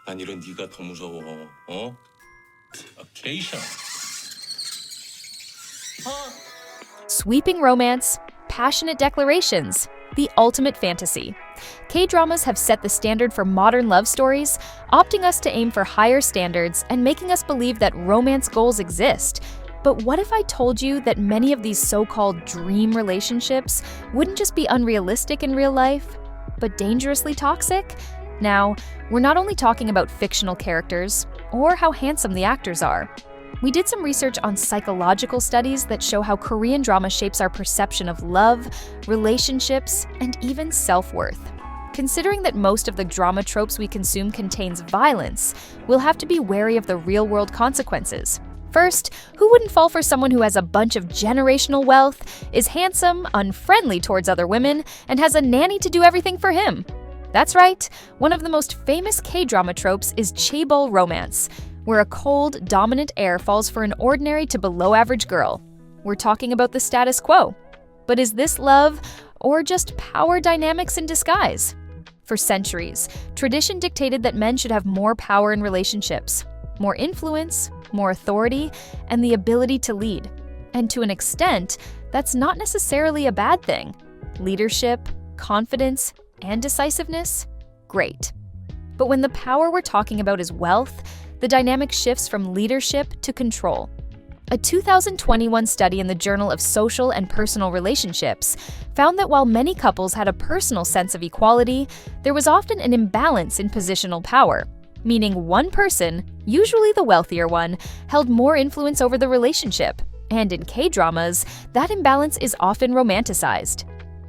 난 이런 네가 더 무서워. 어? 게이샤. Sweeping romance, passionate declarations, the ultimate fantasy. K-dramas have set the standard for modern love stories, opting us to aim for higher standards and making us believe that romance goals exist. But what if I told you that many of these so-called dream relationships wouldn't just be unrealistic in real life, but dangerously toxic? Now, we're not only talking about fictional characters or how handsome the actors are. We did some research on psychological studies that show how Korean drama shapes our perception of love, relationships, and even self-worth. Considering that most of the drama tropes we consume contains violence, we'll have to be wary of the real-world consequences. First, who wouldn't fall for someone who has a bunch of generational wealth, is handsome, unfriendly towards other women, and has a nanny to do everything for him? That's right, one of the most famous K-drama tropes is chaebol romance, where a cold, dominant heir falls for an ordinary to below-average girl. We're talking about the status quo. But is this love, or just power dynamics in disguise? For centuries, tradition dictated that men should have more power in relationships, more influence, more authority, and the ability to lead. And to an extent, that's not necessarily a bad thing. Leadership, confidence, and decisiveness? Great. But when the power we're talking about is wealth, the dynamic shifts from leadership to control. A 2021 study in the Journal of Social and Personal Relationships found that while many couples had a personal sense of equality, there was often an imbalance in positional power, meaning one person, usually the wealthier one, held more influence over the relationship. And in K-dramas, that imbalance is often romanticized.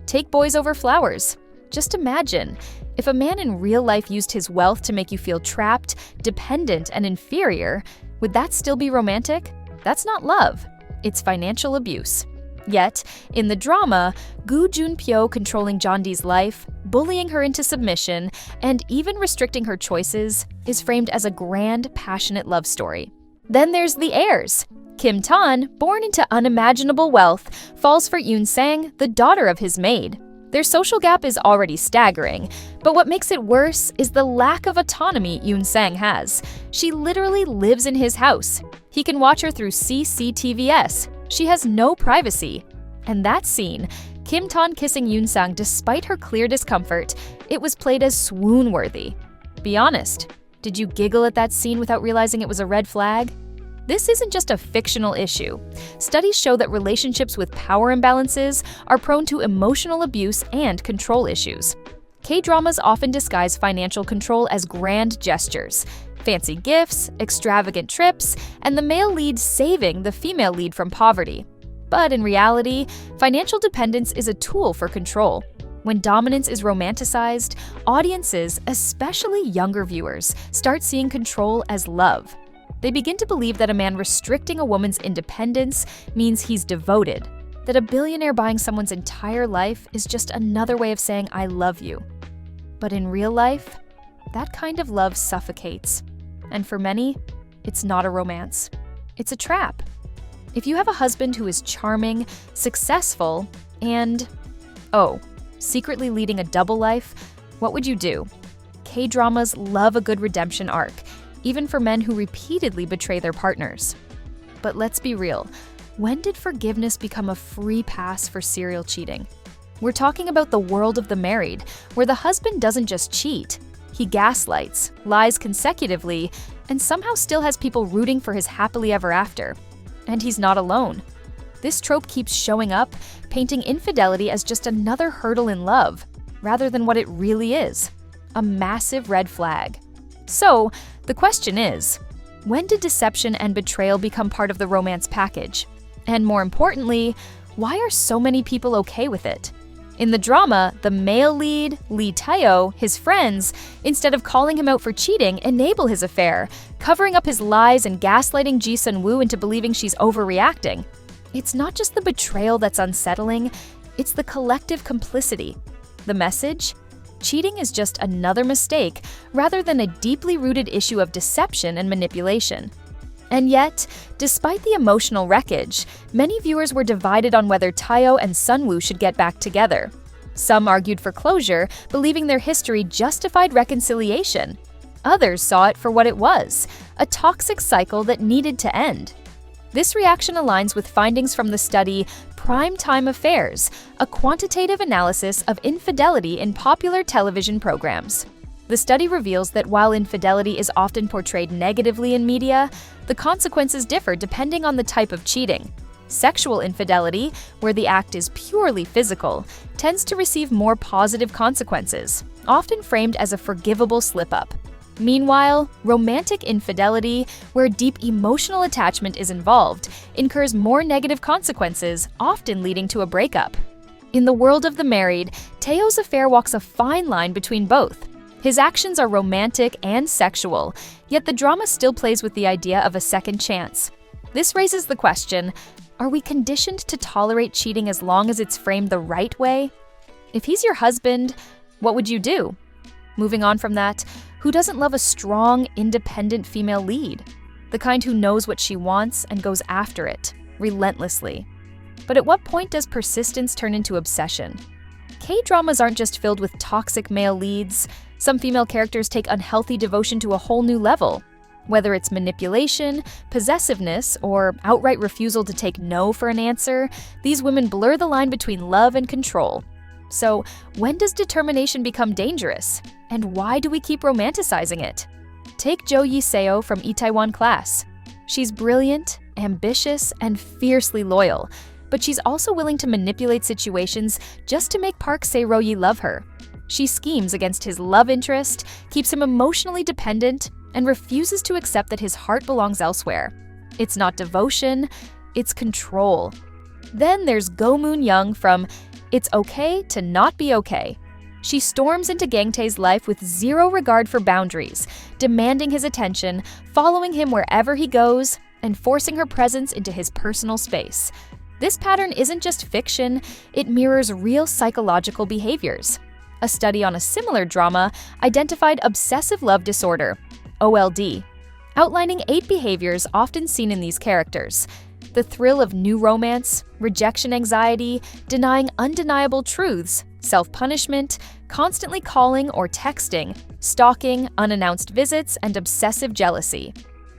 Take Boys Over Flowers. Just imagine, if a man in real life used his wealth to make you feel trapped, dependent, and inferior, would that still be romantic? That's not love. It's financial abuse. Yet, in the drama, Gu Junpyo controlling Jeondi's life, bullying her into submission, and even restricting her choices is framed as a grand, passionate love story. Then there's the heirs. Kim Tan, born into unimaginable wealth, falls for Yoon Sang, the daughter of his maid. Their social gap is already staggering, but what makes it worse is the lack of autonomy Yoon Sang has. She literally lives in his house. He can watch her through CCTVS. She has no privacy. And that scene, Kim Tan kissing Yoon Sang despite her clear discomfort, it was played as swoon-worthy. Be honest, did you giggle at that scene without realizing it was a red flag? This isn't just a fictional issue. Studies show that relationships with power imbalances are prone to emotional abuse and control issues. K-dramas often disguise financial control as grand gestures, fancy gifts, extravagant trips, and the male lead saving the female lead from poverty. But in reality, financial dependence is a tool for control. When dominance is romanticized, audiences, especially younger viewers, start seeing control as love. They begin to believe that a man restricting a woman's independence means he's devoted, that a billionaire buying someone's entire life is just another way of saying I love you. But in real life, that kind of love suffocates. And for many, it's not a romance. It's a trap. If you have a husband who is charming, successful, and, secretly leading a double life, what would you do? K-dramas love a good redemption arc, even for men who repeatedly betray their partners. But let's be real, when did forgiveness become a free pass for serial cheating? We're talking about the world of the married, where the husband doesn't just cheat, he gaslights, lies consecutively, and somehow still has people rooting for his happily ever after. And he's not alone. This trope keeps showing up, painting infidelity as just another hurdle in love, rather than what it really is, a massive red flag. So, the question is, when did deception and betrayal become part of the romance package? And more importantly, why are so many people okay with it? In the drama, the male lead, Lee Tae-oh, his friends, instead of calling him out for cheating, enable his affair, covering up his lies and gaslighting Ji Sun-woo into believing she's overreacting. It's not just the betrayal that's unsettling, it's the collective complicity. The message? Cheating is just another mistake rather than a deeply rooted issue of deception and manipulation. And yet, despite the emotional wreckage, many viewers were divided on whether Tae-oh and Sun-woo should get back together. Some argued for closure, believing their history justified reconciliation. Others saw it for what it was, a toxic cycle that needed to end. This reaction aligns with findings from the study Prime Time Affairs, a quantitative analysis of infidelity in popular television programs. The study reveals that while infidelity is often portrayed negatively in media, the consequences differ depending on the type of cheating. Sexual infidelity, where the act is purely physical, tends to receive more positive consequences, often framed as a forgivable slip-up. Meanwhile, romantic infidelity, where deep emotional attachment is involved, incurs more negative consequences, often leading to a breakup. In the world of the married, Teo's affair walks a fine line between both. His actions are romantic and sexual, yet the drama still plays with the idea of a second chance. This raises the question, are we conditioned to tolerate cheating as long as it's framed the right way? If he's your husband, what would you do? Moving on from that, who doesn't love a strong, independent female lead? The kind who knows what she wants and goes after it, relentlessly. But at what point does persistence turn into obsession? K-dramas aren't just filled with toxic male leads. Some female characters take unhealthy devotion to a whole new level. Whether it's manipulation, possessiveness, or outright refusal to take no for an answer, these women blur the line between love and control. So, when does determination become dangerous? And why do we keep romanticizing it? Take Jo Yi-seo from Itaewon Class. She's brilliant, ambitious, and fiercely loyal, but she's also willing to manipulate situations just to make Park Se-ro-yi love her. She schemes against his love interest, keeps him emotionally dependent, and refuses to accept that his heart belongs elsewhere. It's not devotion, it's control. Then there's Go Moon-young from It's Okay to Not Be Okay. She storms into Gangtae's life with zero regard for boundaries, demanding his attention, following him wherever he goes, and forcing her presence into his personal space. This pattern isn't just fiction, it mirrors real psychological behaviors. A study on a similar drama identified obsessive love disorder, OLD, outlining 8 behaviors often seen in these characters. The thrill of new romance, rejection anxiety, denying undeniable truths, self-punishment, constantly calling or texting, stalking, unannounced visits, and obsessive jealousy.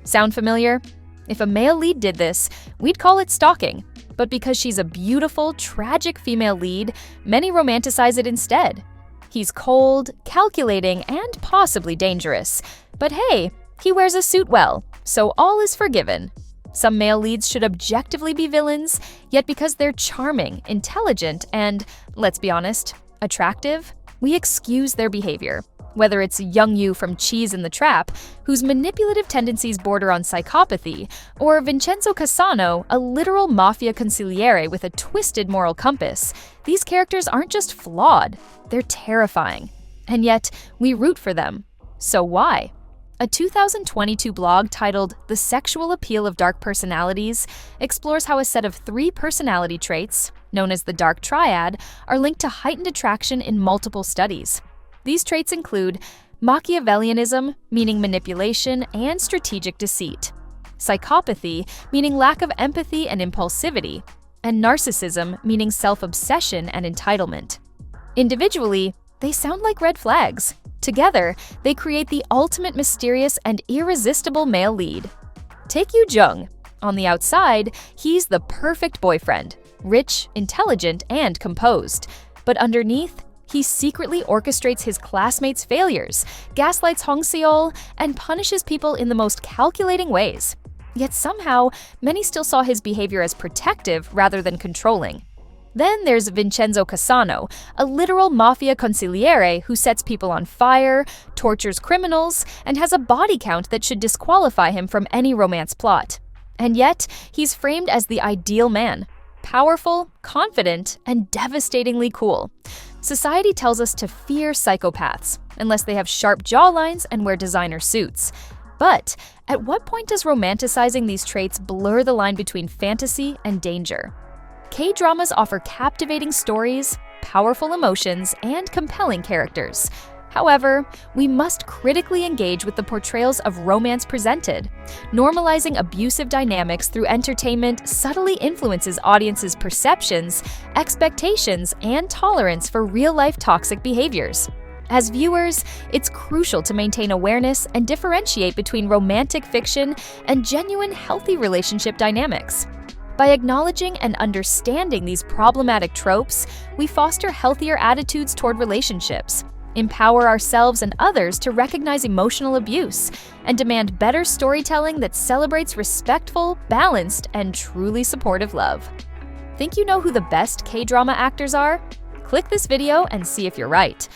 Sound familiar? If a male lead did this, we'd call it stalking. But because she's a beautiful, tragic female lead, many romanticize it instead. He's cold, calculating, and possibly dangerous. But hey, he wears a suit well, so all is forgiven. Some male leads should objectively be villains, yet because they're charming, intelligent, and, let's be honest, attractive, we excuse their behavior. Whether it's Young-yu from Cheese in the Trap, whose manipulative tendencies border on psychopathy, or Vincenzo Cassano, a literal mafia consigliere with a twisted moral compass, these characters aren't just flawed, they're terrifying. And yet, we root for them. So why? A 2022 blog titled The Sexual Appeal of Dark Personalities explores how a set of 3 personality traits, known as the Dark Triad, are linked to heightened attraction in multiple studies. These traits include Machiavellianism, meaning manipulation and strategic deceit, psychopathy, meaning lack of empathy and impulsivity, and narcissism, meaning self-obsession and entitlement. Individually, they sound like red flags. Together, they create the ultimate mysterious and irresistible male lead. Take Yoo Jung. On the outside, he's the perfect boyfriend, rich, intelligent, and composed. But underneath, he secretly orchestrates his classmates' failures, gaslights Hong Seol, and punishes people in the most calculating ways. Yet somehow, many still saw his behavior as protective rather than controlling. Then there's Vincenzo Cassano, a literal mafia consigliere who sets people on fire, tortures criminals, and has a body count that should disqualify him from any romance plot. And yet, he's framed as the ideal man, powerful, confident, and devastatingly cool. Society tells us to fear psychopaths, unless they have sharp jawlines and wear designer suits. But at what point does romanticizing these traits blur the line between fantasy and danger? K-dramas offer captivating stories, powerful emotions, and compelling characters. However, we must critically engage with the portrayals of romance presented. Normalizing abusive dynamics through entertainment subtly influences audiences' perceptions, expectations, and tolerance for real-life toxic behaviors. As viewers, it's crucial to maintain awareness and differentiate between romantic fiction and genuine, healthy relationship dynamics. By acknowledging and understanding these problematic tropes, we foster healthier attitudes toward relationships, empower ourselves and others to recognize emotional abuse, and demand better storytelling that celebrates respectful, balanced, and truly supportive love. Think you know who the best K-drama actors are? Click this video and see if you're right.